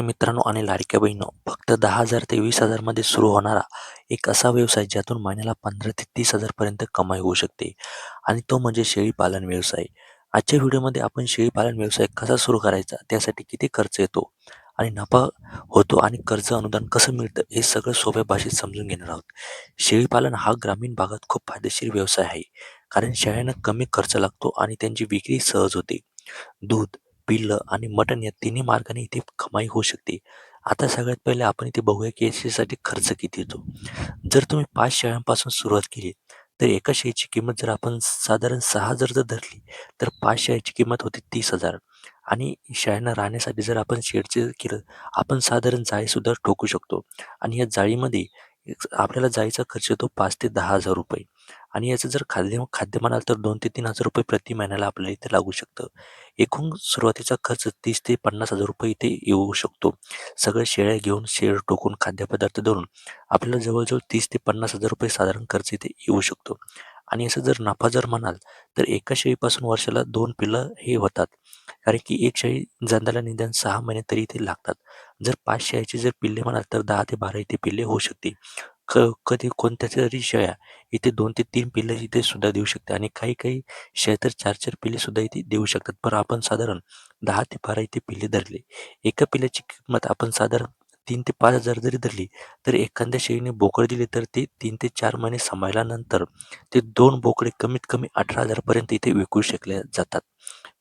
मित्रांनो आणि लाडक्या बहिणींनो, फक्त 10,000 ते 20,000 मध्ये सुरू होणारा एक असा व्यवसाय ज्यातून महिन्याला 15 ते 30,000 पर्यंत कमाई होऊ शकते आणि तो म्हणजे शेळी पालन व्यवसाय. आजच्या व्हिडिओमध्ये आपण शेळी पालन व्यवसाय कसा सुरू करायचा, त्यासाठी किती खर्च येतो आणि नफा होतो आणि कर्ज अनुदान कसं मिळतं हे सगळं सोप्या भाषेत समजून घेणार आहोत. शेळी पालन हा ग्रामीण भागात खूप फायदेशीर व्यवसाय आहे, कारण शेळ्यांना कमी खर्च लागतो आणि त्यांची विक्री सहज होते. दूध, पिल्लं आणि मटण या तिन्ही मार्गाने इथे कमाई होऊ शकते. आता सगळ्यात पहिले आपण इथे बघूया की याच्यासाठी खर्च किती येतो. जर तुम्ही 5 शेळ्यांपासून सुरुवात केली, तर एका शेळीची किंमत जर आपण साधारण 6 जर धरली, तर 5 शेळ्याची किंमत होते 30,000 आणि शेळ्यांना राहण्यासाठी जर आपण शेडचं केलं, आपण साधारण जाळीसुद्धा ठोकू शकतो आणि या जाळीमध्ये आपल्याला जाळीचा खर्च येतो 5,000 ते 10,000 आणि याचं जर खाद्य म्हणाल तर 2,000 ते 3,000 प्रति महिन्याला आपल्याला इथे लागू शकतं. एकूण सुरुवातीचा खर्च 30,000 ते 50,000 इथे येऊ शकतो. सगळ्या शेळ्या घेऊन, शेड टोकून, खाद्यपदार्थ धरून आपल्याला जवळ-जवळ 30,000 ते 50,000 साधारण खर्च इथे येऊ शकतो. आणि असं जर नफा जर म्हणाल, तर एका शेळीपासून वर्षाला 2 पिल्लं हे होतात. कारण की एक शेळी जन्माला निदान 6 महिने तरी इथे लागतात. जर 5 शेळ्याची जर पिल्ले म्हणाल, तर 10 ते 12 इथे पिल्ले होऊ शकते. कधी कोणत्या तरी शेळ्या इथे 2 ते 3 पिल्लं इथे सुद्धा देऊ शकते आणि काही-काही शेळ्या तर 4-4 पिल्ले सुद्धा इथे देऊ शकतात. पण आपण साधारण 10 ते 12 इथे पिल्ले धरले. एका पिल्लाची किंमत आपण साधारण 3,000 ते 5,000 जरी धरली, तर एखाद्या शेळीने बोकड दिले तर ते 3 ते 4 महिने सांभाळल्यानंतर ते 2 बोकडे कमीत कमी 18,000 पर्यंत इथे विकू शकले जातात.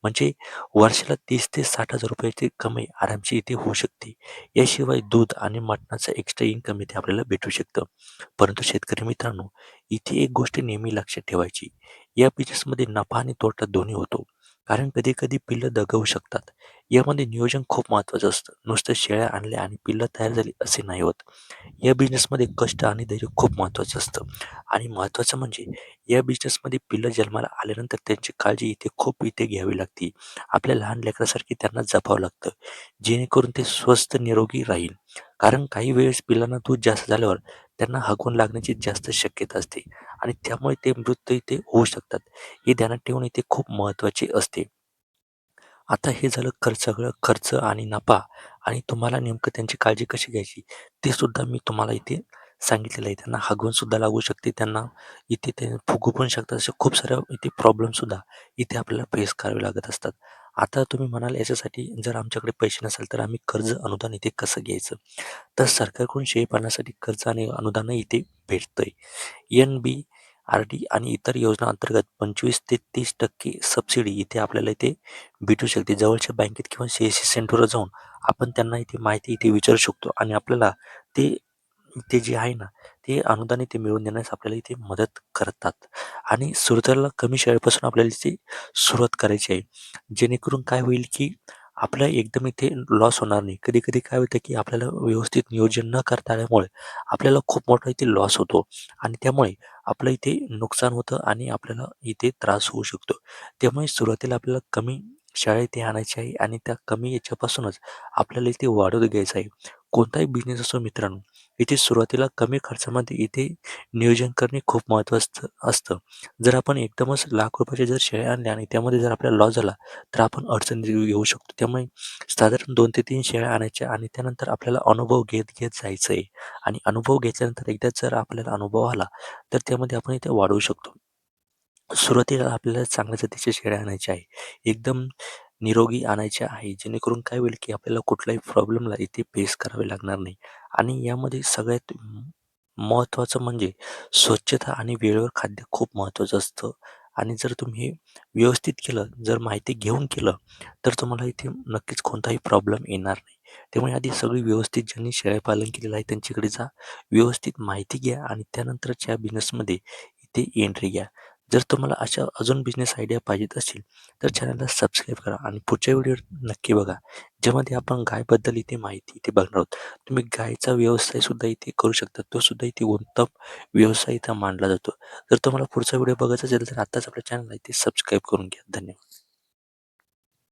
म्हणजे वर्षाला 30,000 ते 60,000 ची कमाई आरामशी इथे होऊ शकते. याशिवाय दूध आणि मटणाचं एक्स्ट्रा इन्कम इथे आपल्याला भेटू शकतं. परंतु शेतकरी मित्रांनो, इथे एक गोष्ट नेहमी लक्षात ठेवायची. या बिझनेसमध्ये नफा आणि तोटा दोन्ही होतो. कारण कधी-कधी पिल्लं दगावू शकतात. यामध्ये नियोजन खूप महत्त्वाचं असतं. नुसतं शेळ्या आणल्या आणि पिल्लं तयार झाली असे नाही होत. या बिझनेसमध्ये कष्ट आणि धैर्य खूप महत्त्वाचं असतं आणि महत्त्वाचं म्हणजे या बिझनेसमध्ये पिल्लं जन्माला आल्यानंतर त्यांची काळजी इथे खूप इथे घ्यावी लागते. आपल्या लहान लेकरासारखी त्यांना जपावं लागतं, जेणेकरून ते स्वस्थ निरोगी राहील. कारण काही वेळेस पिल्लांना दूध जास्त झाल्यावर त्यांना हागवून लागण्याची जास्त शक्यता असते आणि त्यामुळे ते मृत्यू इथे होऊ शकतात. हे ध्यानात ठेवून इथे खूप महत्त्वाचे असते. आता हे झालं सगळं खर्च आणि नफा आणि तुम्हाला नेमकं त्यांची काळजी कशी घ्यायची ते सुद्धा मी तुम्हाला इथे सांगितलेलं आहे. त्यांना हगवून सुद्धा लागू शकते, त्यांना इथे ते फुगू पण शकतात. अशा खूप साऱ्या इथे प्रॉब्लेमसुद्धा इथे आपल्याला फेस करावे लागत असतात. आता तुम्ही म्हणाल याच्यासाठी जर आमच्याकडे पैसे नसेल तर आम्ही कर्ज अनुदान इथे कसं घ्यायचं? तर सरकारकडून शेळीपालनासाठी कर्ज आणि अनुदान इथे भेटतंय. NBRD आणि इतर योजना अंतर्गत 25 ते 30% सबसिडी इथे आपल्याला इथे भेटू शकते. जवळच्या बँकेत किंवा CSC सेंटरवर जाऊन आपण त्यांना इथे माहिती इथे विचारू शकतो आणि आपल्याला ते ते जे आहे ना, ते अनुदान इथे मिळवून देण्यास आपल्याला इथे मदत करतात आणि सुरुवातीला कमी शेळ्यापासून आपल्याला इथे सुरुवात करायची आहे. जेणेकरून काय होईल, की आपला एकदम इथे लॉस होणार नाही. कधी-कधी काय होतं, की आपल्याला व्यवस्थित नियोजन न करता आल्यामुळे आपल्याला खूप मोठा इथे लॉस होतो आणि त्यामुळे आपलं इथे नुकसान होतं आणि आपल्याला इथे त्रास होऊ शकतो. त्यामुळे सुरुवातीला आपल्याला कमी शेळ्या इथे आणायच्या आहे आणि त्या कमी याच्यापासूनच आपल्याला इथे वाढवत घ्यायचं आहे. कोणताही बिझनेस असो मित्रांनो, इथे सुरुवातीला कमी खर्चामध्ये इथे नियोजन करणे खूप महत्त्वाचं असतं. जर आपण एकदमच लाख रुपयाच्या जर शेळ्या आणल्या आणि त्यामध्ये जर आपल्याला लॉस झाला, तर आपण अडचणीत येऊ शकतो. त्यामुळे साधारण 2 ते 3 शेळ्या आणायच्या आणि त्यानंतर आपल्याला अनुभव घेत जायचं आहे आणि अनुभव घेतल्यानंतर एकदा जर आपल्याला अनुभव आला, तर त्यामध्ये आपण इथे वाढवू शकतो. सुरुवातीला आपल्याला चांगल्या जातीच्या शेळ्या आणायच्या आहे. एकदम निरोगी आणायच्या आहे. जेणेकरून काय होईल, की आपल्याला कुठल्याही प्रॉब्लेमला इथे फेस करावे लागणार नाही आणि यामध्ये सगळ्यात महत्त्वाचं म्हणजे स्वच्छता आणि वेळेवर खाद्य खूप महत्त्वाचं असतं आणि जर तुम्ही हे व्यवस्थित केलं, जर माहिती घेऊन केलं, तर तुम्हाला इथे नक्कीच कोणताही प्रॉब्लेम येणार नाही. त्यामुळे आधी सगळी व्यवस्थित ज्यांनी शेळीपालन केलेलं आहे त्यांच्याकडे जा, व्यवस्थित माहिती घ्या आणि त्यानंतरच्या बिझनेसमध्ये इथे एंट्री घ्या. जर तुम्हाला अशा अजून बिझनेस आयडिया पाहिजेत असतील, तर चॅनलला सबस्क्राईब करा आणि पुढच्या व्हिडिओ नक्की बघा. ज्यामध्ये आपण गायबद्दल इथे माहिती इथे बघणार आहोत. तुम्ही गायचा व्यवसाय सुद्धा इथे करू शकता. तो सुद्धा इथे उत्तम व्यवसाय इथं मानला जातो. जर तुम्हाला पुढचा व्हिडिओ बघायचा असेल, तर आत्ताच आपल्या चॅनलला इथे सबस्क्राईब करून घ्या. धन्यवाद.